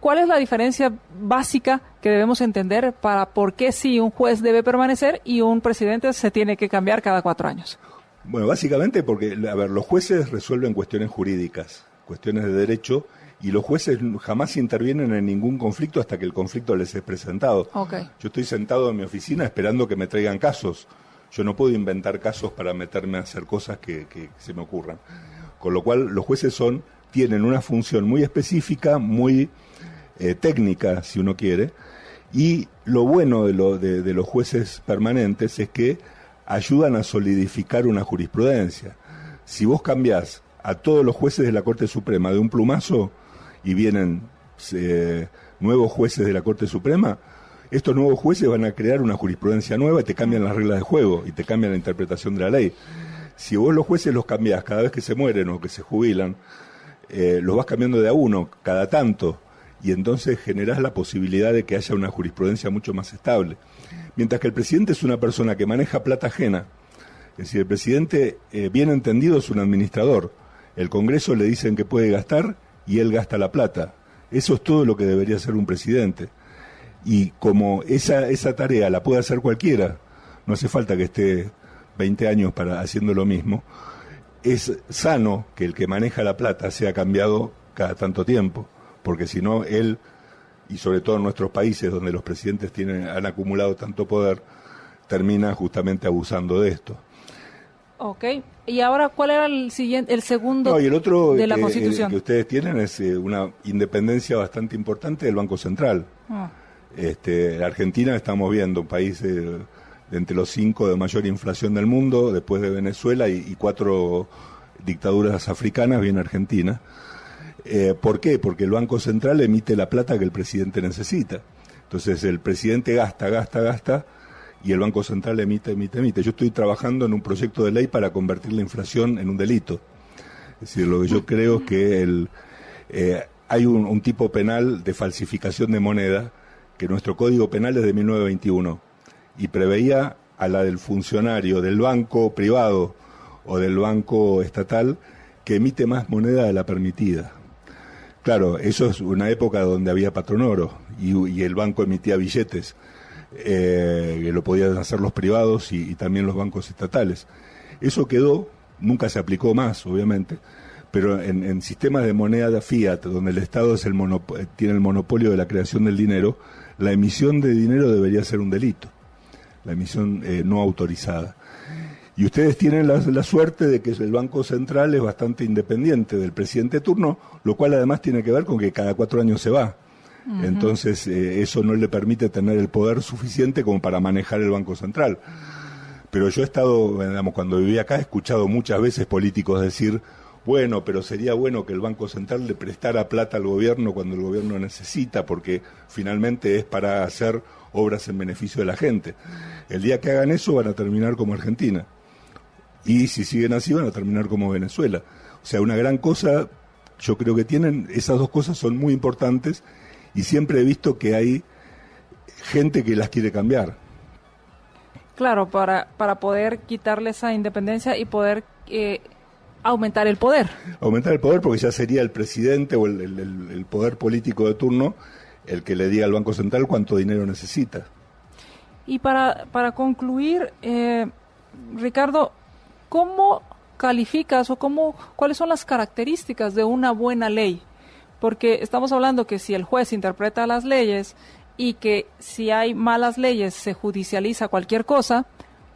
¿cuál es la diferencia básica que debemos entender para por qué sí un juez debe permanecer y un presidente se tiene que cambiar cada 4 años? Bueno, básicamente porque, a ver, los jueces resuelven cuestiones jurídicas, cuestiones de derecho, y los jueces jamás intervienen en ningún conflicto hasta que el conflicto les es presentado. Okay. Yo estoy sentado en mi oficina esperando que me traigan casos. Yo no puedo inventar casos para meterme a hacer cosas que se me ocurran. Con lo cual, los jueces tienen una función muy específica, muy técnica, si uno quiere, y lo bueno de los jueces permanentes es que ayudan a solidificar una jurisprudencia. Si vos cambiás a todos los jueces de la Corte Suprema de un plumazo y vienen nuevos jueces de la Corte Suprema, estos nuevos jueces van a crear una jurisprudencia nueva y te cambian las reglas de juego y te cambian la interpretación de la ley. Si vos los jueces los cambiás cada vez que se mueren o que se jubilan, los vas cambiando de a uno cada tanto, y entonces generás la posibilidad de que haya una jurisprudencia mucho más estable. Mientras que el presidente es una persona que maneja plata ajena, es decir, el presidente, bien entendido, es un administrador. El Congreso le dicen que puede gastar y él gasta la plata. Eso es todo lo que debería hacer un presidente. Y como esa tarea la puede hacer cualquiera, no hace falta que esté 20 años haciendo lo mismo, es sano que el que maneja la plata sea cambiado cada tanto tiempo, porque si no, él, y sobre todo en nuestros países donde los presidentes han acumulado tanto poder, termina justamente abusando de esto. Ok, y ahora, ¿cuál era el segundo y el otro de la Constitución? El que ustedes tienen es una independencia bastante importante del Banco Central. La Argentina, estamos viendo un país de entre los 5 de mayor inflación del mundo, después de Venezuela y 4 dictaduras africanas, viene Argentina. ¿Por qué? Porque el Banco Central emite la plata que el presidente necesita. Entonces el presidente gasta, y el Banco Central emite. Yo estoy trabajando en un proyecto de ley para convertir la inflación en un delito. Es decir, lo que yo creo es que hay un tipo penal de falsificación de moneda, que nuestro Código Penal es de 1921, y preveía a la del funcionario del banco privado o del banco estatal que emite más moneda de la permitida. Claro, eso es una época donde había patronoro y el banco emitía billetes, que lo podían hacer los privados y también los bancos estatales. Eso quedó, nunca se aplicó más, obviamente, pero en sistemas de moneda fiat, donde el Estado tiene el monopolio de la creación del dinero, la emisión de dinero debería ser un delito, la emisión no autorizada. Y ustedes tienen la suerte de que el Banco Central es bastante independiente del presidente de turno, lo cual además tiene que ver con que cada 4 años se va. Uh-huh. Entonces eso no le permite tener el poder suficiente como para manejar el Banco Central. Pero yo he estado, cuando viví acá, he escuchado muchas veces políticos decir, bueno, pero sería bueno que el Banco Central le prestara plata al gobierno cuando el gobierno necesita, porque finalmente es para hacer obras en beneficio de la gente. El día que hagan eso van a terminar como Argentina. Y si siguen así van a terminar como Venezuela. O sea, una gran cosa, yo creo que tienen, esas dos cosas son muy importantes, y siempre he visto que hay gente que las quiere cambiar. Claro, para poder quitarle esa independencia y poder aumentar el poder. Aumentar el poder, porque ya sería el presidente o el poder político de turno el que le diga al Banco Central cuánto dinero necesita. Y para concluir, Ricardo, ¿cómo calificas o cuáles son las características de una buena ley? Porque estamos hablando que si el juez interpreta las leyes y que si hay malas leyes se judicializa cualquier cosa,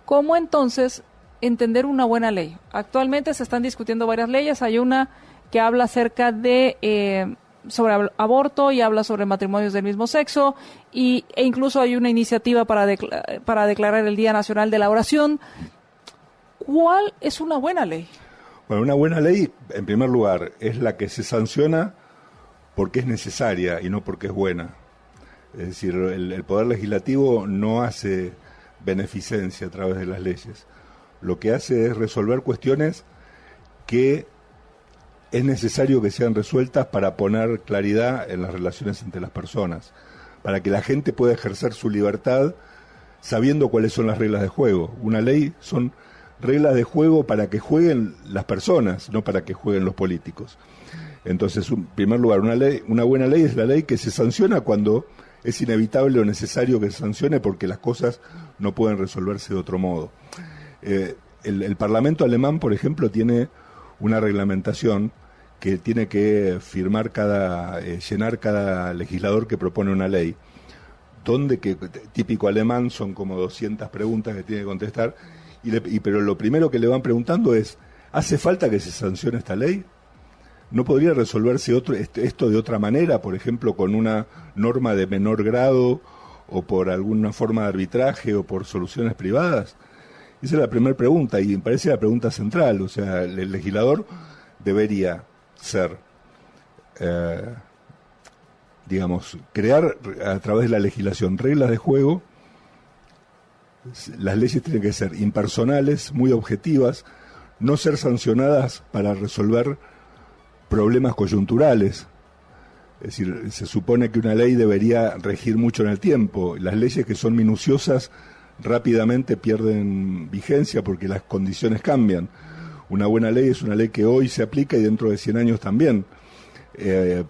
¿cómo entonces entender una buena ley? Actualmente se están discutiendo varias leyes. Hay una que habla acerca de sobre aborto y habla sobre matrimonios del mismo sexo e incluso hay una iniciativa para declarar el Día Nacional de la Oración. ¿Cuál es una buena ley? Bueno, una buena ley, en primer lugar, es la que se sanciona porque es necesaria y no porque es buena. Es decir, el Poder Legislativo no hace beneficencia a través de las leyes. Lo que hace es resolver cuestiones que es necesario que sean resueltas para poner claridad en las relaciones entre las personas, para que la gente pueda ejercer su libertad sabiendo cuáles son las reglas de juego. Una ley son reglas de juego para que jueguen las personas, no para que jueguen los políticos. Entonces, en primer lugar, una buena ley es la ley que se sanciona cuando es inevitable o necesario que se sancione porque las cosas no pueden resolverse de otro modo. El Parlamento alemán, por ejemplo, tiene una reglamentación que tiene que firmar llenar cada legislador que propone una ley, donde, que típico alemán, son como 200 preguntas que tiene que contestar, pero lo primero que le van preguntando es, ¿hace falta que se sancione esta ley? ¿No podría resolverse esto de otra manera, por ejemplo, con una norma de menor grado, o por alguna forma de arbitraje, o por soluciones privadas? Esa es la primera pregunta, y me parece la pregunta central. O sea, el legislador debería ser, crear a través de la legislación reglas de juego. Las leyes tienen que ser impersonales, muy objetivas, no ser sancionadas para resolver problemas coyunturales. Es decir, se supone que una ley debería regir mucho en el tiempo. Las leyes que son minuciosas rápidamente pierden vigencia porque las condiciones cambian. Una buena ley es una ley que hoy se aplica y dentro de 100 años también,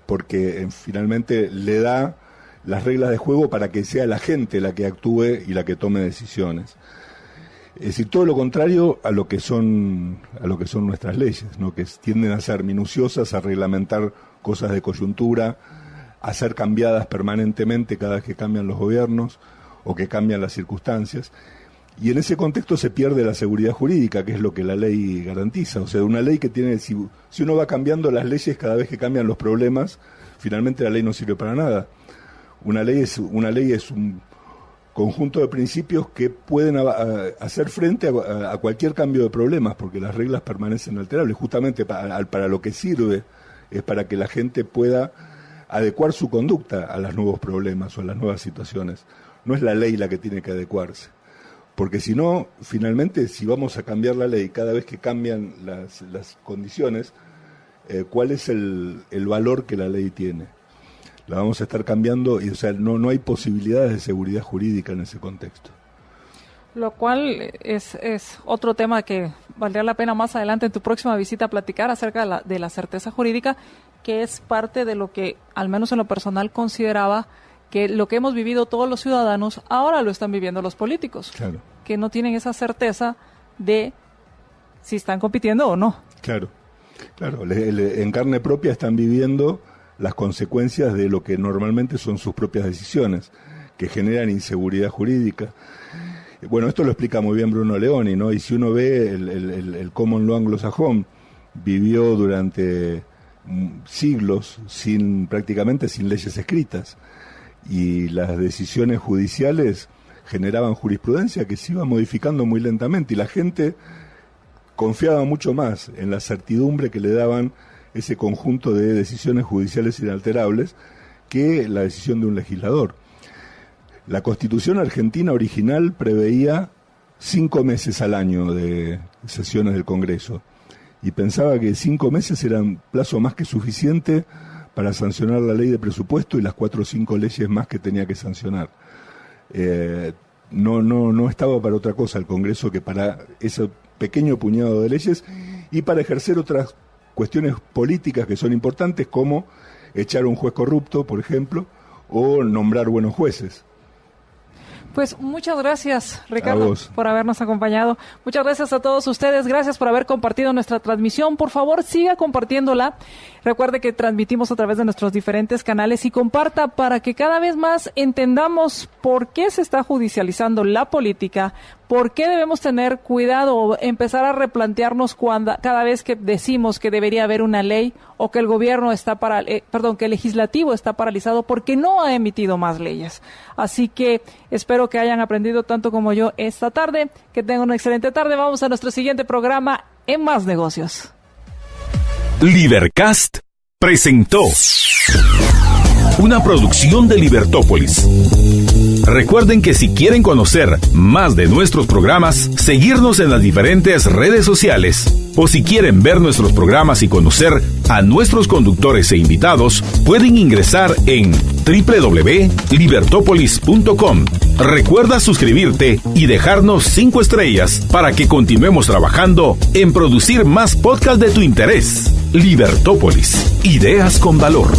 porque finalmente le da las reglas de juego para que sea la gente la que actúe y la que tome decisiones. Es decir, todo lo contrario a lo que son nuestras leyes, ¿no? Que tienden a ser minuciosas, a reglamentar cosas de coyuntura, a ser cambiadas permanentemente cada vez que cambian los gobiernos o que cambian las circunstancias. Y en ese contexto se pierde la seguridad jurídica, que es lo que la ley garantiza. O sea, una ley que tiene, si uno va cambiando las leyes cada vez que cambian los problemas, finalmente la ley no sirve para nada. Una ley es un conjunto de principios que pueden hacer frente a cualquier cambio de problemas, porque las reglas permanecen alterables. Justamente para lo que sirve es para que la gente pueda adecuar su conducta a los nuevos problemas o a las nuevas situaciones. No es la ley la que tiene que adecuarse, porque si no, finalmente, si vamos a cambiar la ley cada vez que cambian las condiciones, ¿cuál es el valor que la ley tiene? La vamos a estar cambiando y, o sea, no hay posibilidades de seguridad jurídica en ese contexto. Lo cual es otro tema que valdría la pena más adelante en tu próxima visita platicar acerca de la certeza jurídica, que es parte de lo que, al menos en lo personal, consideraba que lo que hemos vivido todos los ciudadanos, ahora lo están viviendo los políticos. Claro. Que no tienen esa certeza de si están compitiendo o no. Claro. En carne propia están viviendo las consecuencias de lo que normalmente son sus propias decisiones, que generan inseguridad jurídica. Bueno, esto lo explica muy bien Bruno Leoni, ¿no? Y si uno ve el common law anglosajón, vivió durante siglos prácticamente sin leyes escritas, y las decisiones judiciales generaban jurisprudencia que se iba modificando muy lentamente, y la gente confiaba mucho más en la certidumbre que le daban ese conjunto de decisiones judiciales inalterables que la decisión de un legislador. La Constitución argentina original preveía 5 meses al año de sesiones del Congreso, y pensaba que 5 meses eran plazo más que suficiente para sancionar la ley de presupuesto y las 4 o 5 leyes más que tenía que sancionar. No estaba para otra cosa el Congreso que para ese pequeño puñado de leyes y para ejercer otras cuestiones políticas que son importantes, como echar a un juez corrupto, por ejemplo, o nombrar buenos jueces. Pues muchas gracias, Ricardo, por habernos acompañado. Muchas gracias a todos ustedes. Gracias por haber compartido nuestra transmisión. Por favor, siga compartiéndola. Recuerde que transmitimos a través de nuestros diferentes canales y comparta para que cada vez más entendamos por qué se está judicializando la política, por qué debemos tener cuidado o empezar a replantearnos cada vez que decimos que debería haber una ley o que el gobierno que el legislativo está paralizado porque no ha emitido más leyes. Así que espero que hayan aprendido tanto como yo esta tarde. Que tengan una excelente tarde. Vamos a nuestro siguiente programa en Más Negocios. Libercast presentó Una producción de Libertópolis. Recuerden que si quieren conocer más de nuestros programas, seguirnos en las diferentes redes sociales, o si quieren ver nuestros programas y conocer a nuestros conductores e invitados, pueden ingresar en www.libertopolis.com. Recuerda suscribirte y dejarnos 5 estrellas para que continuemos trabajando en producir más podcasts de tu interés. Libertópolis, ideas con valor.